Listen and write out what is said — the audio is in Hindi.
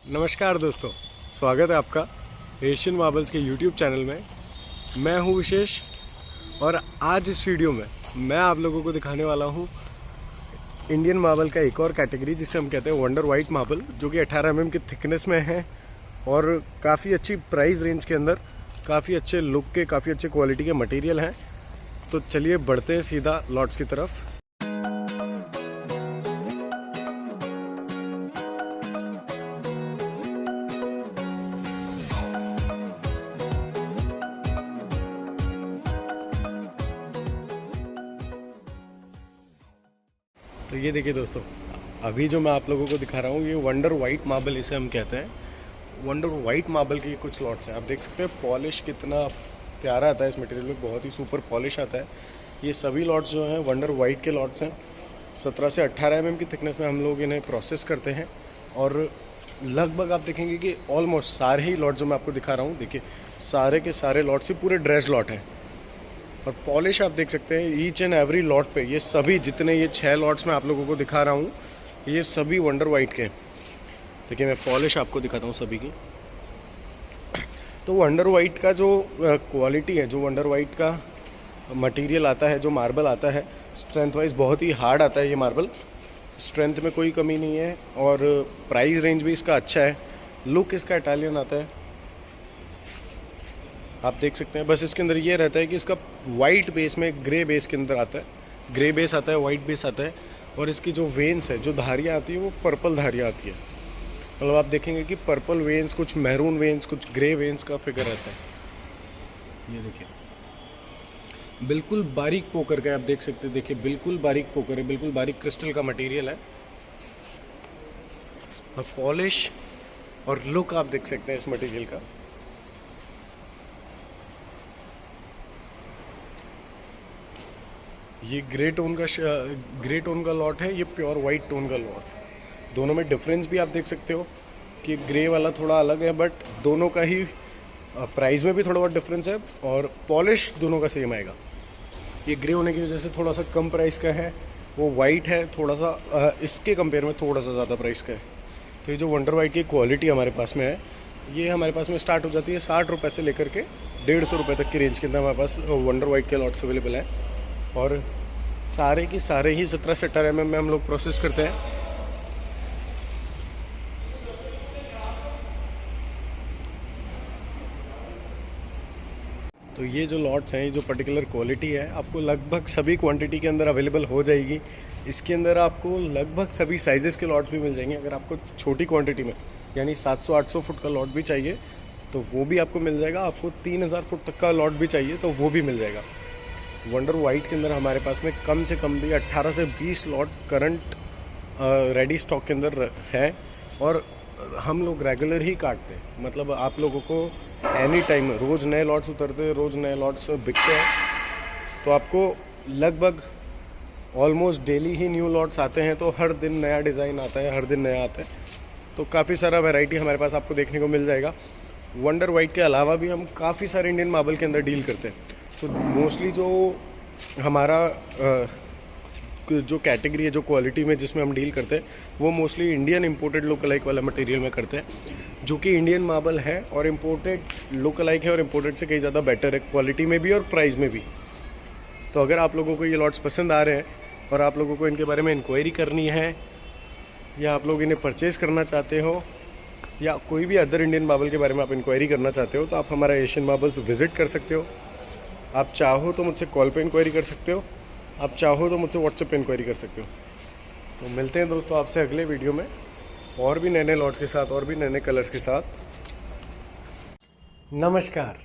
नमस्कार दोस्तों, स्वागत है आपका एशियन मार्बल्स के यूट्यूब चैनल में। मैं हूं विशेष और आज इस वीडियो में मैं आप लोगों को दिखाने वाला हूं इंडियन मार्बल का एक और कैटेगरी जिसे हम कहते हैं वंडर वाइट मार्बल, जो कि 18 mm की थिकनेस में है और काफ़ी अच्छी प्राइस रेंज के अंदर काफ़ी अच्छे लुक के, काफ़ी अच्छे क्वालिटी के मटेरियल हैं। तो चलिए बढ़ते हैं सीधा लॉट्स की तरफ। तो ये देखिए दोस्तों, अभी जो मैं आप लोगों को दिखा रहा हूँ ये वंडर वाइट मार्बल इसे हम कहते हैं। वंडर वाइट मार्बल के कुछ लॉट्स हैं। आप देख सकते हैं पॉलिश कितना प्यारा आता है इस मटेरियल में, बहुत ही सुपर पॉलिश आता है। ये सभी लॉट्स जो हैं वंडर वाइट के लॉट्स हैं। 17 से 18 mm की थिकनेस में हम लोग इन्हें प्रोसेस करते हैं और लगभग आप देखेंगे कि ऑलमोस्ट सारे ही लॉट जो मैं आपको दिखा रहा हूँ, देखिए सारे के सारे लॉट्स ही पूरे ड्रेस लॉट हैं। और पॉलिश आप देख सकते हैं ईच एंड एवरी लॉट पे, ये सभी जितने ये 6 लॉट्स मैं आप लोगों को दिखा रहा हूँ ये सभी वंडर वाइट के। देखिए मैं पॉलिश आपको दिखाता हूँ सभी की। तो वंडर वाइट का जो क्वालिटी है, जो वंडर वाइट का मटेरियल आता है, जो मार्बल आता है, स्ट्रेंथ वाइज बहुत ही हार्ड आता है ये मार्बल। स्ट्रेंथ में कोई कमी नहीं है और प्राइस रेंज भी इसका अच्छा है। लुक इसका इटालियन आता है, आप देख सकते हैं। बस इसके अंदर ये रहता है कि इसका वाइट बेस में ग्रे बेस के अंदर आता है, ग्रे बेस आता है, वाइट बेस आता है और इसकी जो वेन्स है, जो धारियाँ आती है वो पर्पल धारियाँ आती है। मतलब आप देखेंगे कि पर्पल वेन्स, कुछ मैरून वेन्स, कुछ ग्रे वेन्स का फिगर रहता है। ये देखिए बिल्कुल बारीक पोकर का, आप देख सकते हैं। देखिए बिल्कुल बारीक पोकर है, बिल्कुल बारीक क्रिस्टल का मटेरियल है। और पॉलिश और लुक आप देख सकते हैं इस मटेरियल का। ये ग्रे टोन का लॉट है, ये प्योर वाइट टोन का लॉट। दोनों में डिफरेंस भी आप देख सकते हो कि ग्रे वाला थोड़ा अलग है, बट दोनों का ही प्राइस में भी थोड़ा बहुत डिफरेंस है और पॉलिश दोनों का सेम आएगा। ये ग्रे होने की वजह से थोड़ा सा कम प्राइस का है, वो वाइट है थोड़ा सा इसके कंपेयर में थोड़ा सा ज़्यादा प्राइस का है। तो ये जो वंडर वाइट की क्वालिटी हमारे पास में है, ये हमारे पास में स्टार्ट हो जाती है 60 रुपये से लेकर के 150 रुपये तक की रेंज के अंदर हमारे पास वंडर वाइट के लॉट्स अवेलेबल हैं। और सारे की सारे ही 17 से 18 mm में हम लोग प्रोसेस करते हैं। तो ये जो लॉट्स हैं, ये जो पर्टिकुलर क्वालिटी है, आपको लगभग सभी क्वांटिटी के अंदर अवेलेबल हो जाएगी। इसके अंदर आपको लगभग सभी साइजेस के लॉट्स भी मिल जाएंगे। अगर आपको छोटी क्वांटिटी में यानी 700-800 फुट का लॉट भी चाहिए तो वो भी आपको मिल जाएगा। आपको 3000 फुट तक का लॉट भी चाहिए तो वो भी मिल जाएगा। वंडर वाइट के अंदर हमारे पास में कम से कम भी 18 से 20 लॉट करंट रेडी स्टॉक के अंदर है और हम लोग रेगुलर ही काटते हैं। मतलब आप लोगों को एनी टाइम रोज़ नए लॉट्स उतरते हैं, रोज़ नए लॉट्स बिकते हैं। तो आपको लगभग ऑलमोस्ट डेली ही न्यू लॉट्स आते हैं, तो हर दिन नया डिज़ाइन आता है, हर दिन नया आता है। तो काफ़ी सारा वैरायटी हमारे पास आपको देखने को मिल जाएगा। वंडर वाइट के अलावा भी हम काफ़ी सारे इंडियन मार्बल के अंदर डील करते हैं। तो मोस्टली जो हमारा जो कैटेगरी है, जो क्वालिटी में जिसमें हम डील करते हैं, वो mostly Indian imported look alike वाला मटेरियल में करते हैं, जो कि इंडियन मार्बल है और इंपोर्टेड लुक अलाइक है और इंपोर्टेड से कहीं ज़्यादा बेटर है क्वालिटी में भी और प्राइस में भी। तो अगर आप लोगों को ये लॉट्स पसंद आ रहे हैं और आप लोगों को इनके बारे में इंक्वायरी करनी है या आप लोग इन्हें परचेज़ करना चाहते हो या कोई भी अदर इंडियन मार्बल के बारे में आप इंक्वायरी करना चाहते हो, तो आप हमारा एशियन मार्बल्स विजिट कर सकते हो। आप चाहो तो मुझसे कॉल पे इंक्वायरी कर सकते हो, आप चाहो तो मुझसे व्हाट्सएप पे इंक्वायरी कर सकते हो। तो मिलते हैं दोस्तों आपसे अगले वीडियो में और भी नए नए लॉट्स के साथ और भी नए नए कलर्स के साथ। नमस्कार।